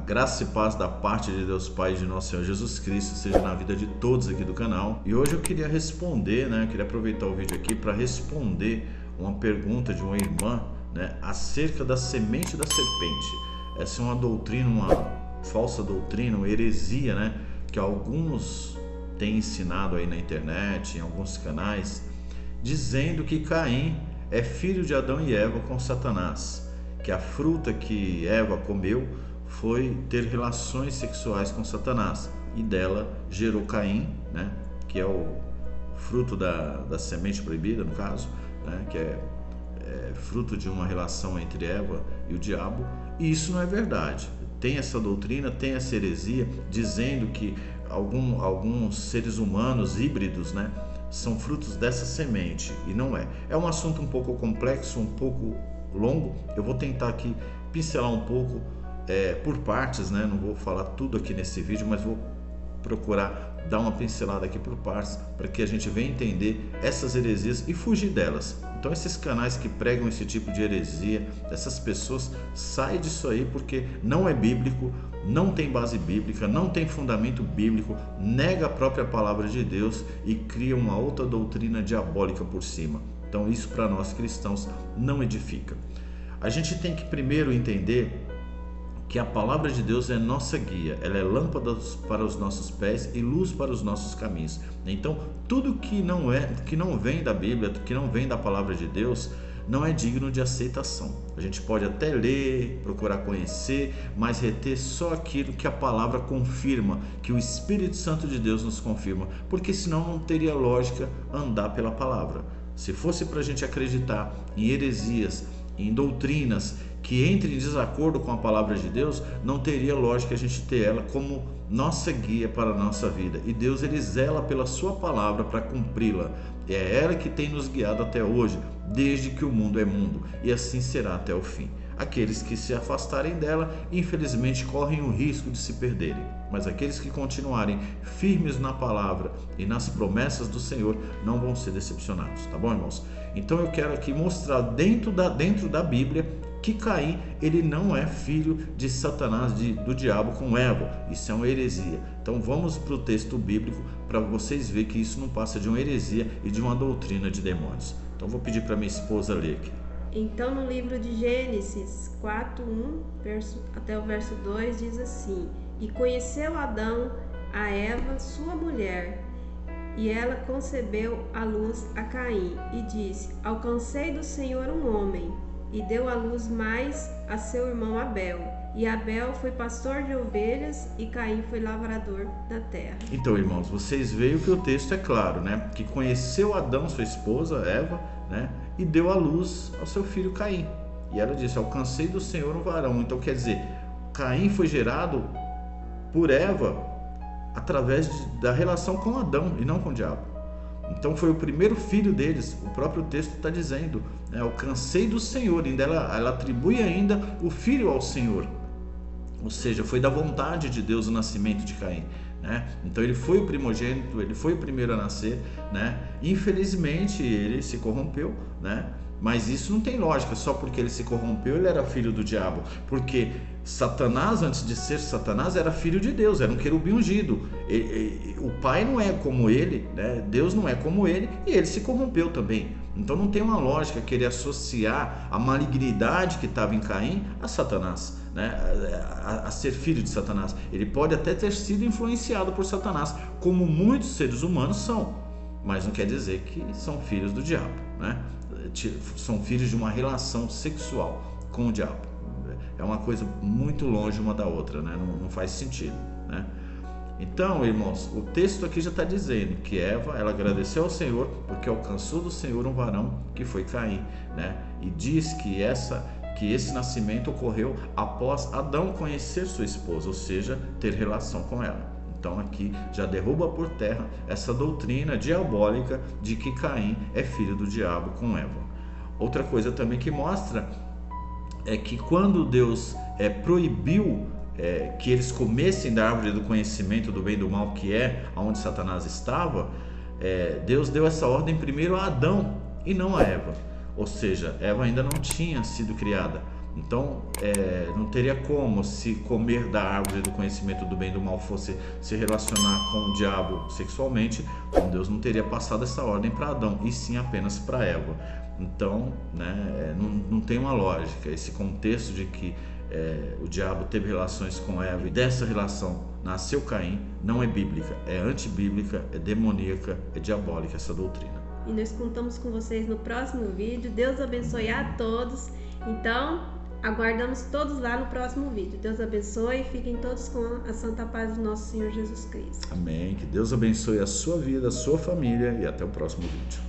Graça e paz da parte de Deus Pai e de nosso Senhor Jesus Cristo seja na vida de todos aqui do canal. E hoje eu queria responder, eu queria aproveitar o vídeo aqui para responder uma pergunta de uma irmã, acerca da semente da serpente. Essa é uma doutrina, uma falsa doutrina, uma heresia, que alguns têm ensinado aí na internet, em alguns canais, dizendo que Caim é filho de Adão e Eva com Satanás, que a fruta que Eva comeu foi ter relações sexuais com Satanás e dela gerou Caim, que é o fruto da semente proibida, no caso, que é fruto de uma relação entre Eva e o diabo. E isso não é verdade. Tem essa doutrina, tem essa heresia dizendo que alguns seres humanos híbridos, são frutos dessa semente, e não é. É um assunto um pouco complexo, um pouco longo. Eu vou tentar aqui pincelar um pouco por partes, não vou falar tudo aqui nesse vídeo, mas vou procurar dar uma pincelada aqui por partes para que a gente venha entender essas heresias e fugir delas. Então esses canais que pregam esse tipo de heresia, essas pessoas, saem disso aí, porque não é bíblico, não tem base bíblica, não tem fundamento bíblico, nega a própria palavra de Deus e cria uma outra doutrina diabólica por cima. Então isso para nós cristãos não edifica. A gente tem que primeiro entender que a palavra de Deus é nossa guia, ela é lâmpada para os nossos pés e luz para os nossos caminhos. Então, tudo que não vem da Bíblia, que não vem da palavra de Deus, não é digno de aceitação. A gente pode até ler, procurar conhecer, mas reter só aquilo que a palavra confirma, que o Espírito Santo de Deus nos confirma, porque senão não teria lógica andar pela palavra. Se fosse para a gente acreditar em heresias, em doutrinas que entrem em desacordo com a palavra de Deus, não teria lógica a gente ter ela como nossa guia para a nossa vida. E Deus, ele zela pela sua palavra para cumpri-la. É ela que tem nos guiado até hoje, desde que o mundo é mundo, e assim será até o fim. Aqueles que se afastarem dela, infelizmente, correm o risco de se perderem. Mas aqueles que continuarem firmes na palavra e nas promessas do Senhor não vão ser decepcionados, tá bom, irmãos? Então eu quero aqui mostrar dentro da Bíblia que Caim, ele não é filho de Satanás, do diabo com Eva. Isso é uma heresia. Então vamos para o texto bíblico para vocês verem que isso não passa de uma heresia e de uma doutrina de demônios. Então vou pedir para minha esposa ler aqui. Então no livro de Gênesis 4:1 até o verso 2 diz assim: E conheceu Adão a Eva, sua mulher, e ela concebeu à luz a Caim, e disse: Alcancei do Senhor um homem. E deu à luz mais a seu irmão Abel. E Abel foi pastor de ovelhas e Caim foi lavrador da terra. Então, irmãos, vocês veem que o texto é claro, que conheceu Adão, sua esposa, Eva, e deu à luz ao seu filho Caim. E ela disse: Alcancei do Senhor um varão. Então, quer dizer, Caim foi gerado por Eva através da relação com Adão e não com o diabo. Então foi o primeiro filho deles. O próprio texto está dizendo, alcancei do Senhor. Ainda ela atribui ainda o filho ao Senhor, ou seja, foi da vontade de Deus o nascimento de Caim, Então ele foi o primogênito, ele foi o primeiro a nascer, Infelizmente ele se corrompeu, Mas isso não tem lógica. Só porque ele se corrompeu ele era filho do diabo, porque Satanás, antes de ser Satanás, era filho de Deus, era um querubim ungido. O pai não é como ele, Deus não é como ele, e ele se corrompeu também. Então não tem uma lógica querer associar a malignidade que estava em Caim a Satanás, a ser filho de Satanás. Ele pode até ter sido influenciado por Satanás, como muitos seres humanos são, mas não quer dizer que são filhos do diabo, São filhos de uma relação sexual com o diabo. É uma coisa muito longe uma da outra, não faz sentido, Então, irmãos, o texto aqui já está dizendo que Eva, ela agradeceu ao Senhor porque alcançou do Senhor um varão que foi Caim, E diz que esse nascimento ocorreu após Adão conhecer sua esposa, ou seja, ter relação com ela. Então aqui já derruba por terra essa doutrina diabólica de que Caim é filho do diabo com Eva. Outra coisa também que mostra é que quando Deus proibiu que eles comessem da árvore do conhecimento do bem e do mal, que é onde Satanás estava, Deus deu essa ordem primeiro a Adão e não a Eva. Ou seja, Eva ainda não tinha sido criada. Então, não teria como, se comer da árvore do conhecimento do bem e do mal fosse se relacionar com o diabo sexualmente, então Deus não teria passado essa ordem para Adão, e sim apenas para Eva. Então, né, não tem uma lógica. Esse contexto de que o diabo teve relações com Eva e dessa relação nasceu Caim, não é bíblica, é antibíblica, é demoníaca, é diabólica essa doutrina. E nós contamos com vocês no próximo vídeo. Deus abençoe a todos. Então, aguardamos todos lá no próximo vídeo. Deus abençoe e fiquem todos com a santa paz do nosso Senhor Jesus Cristo. Amém. Que Deus abençoe a sua vida, a sua família, e até o próximo vídeo.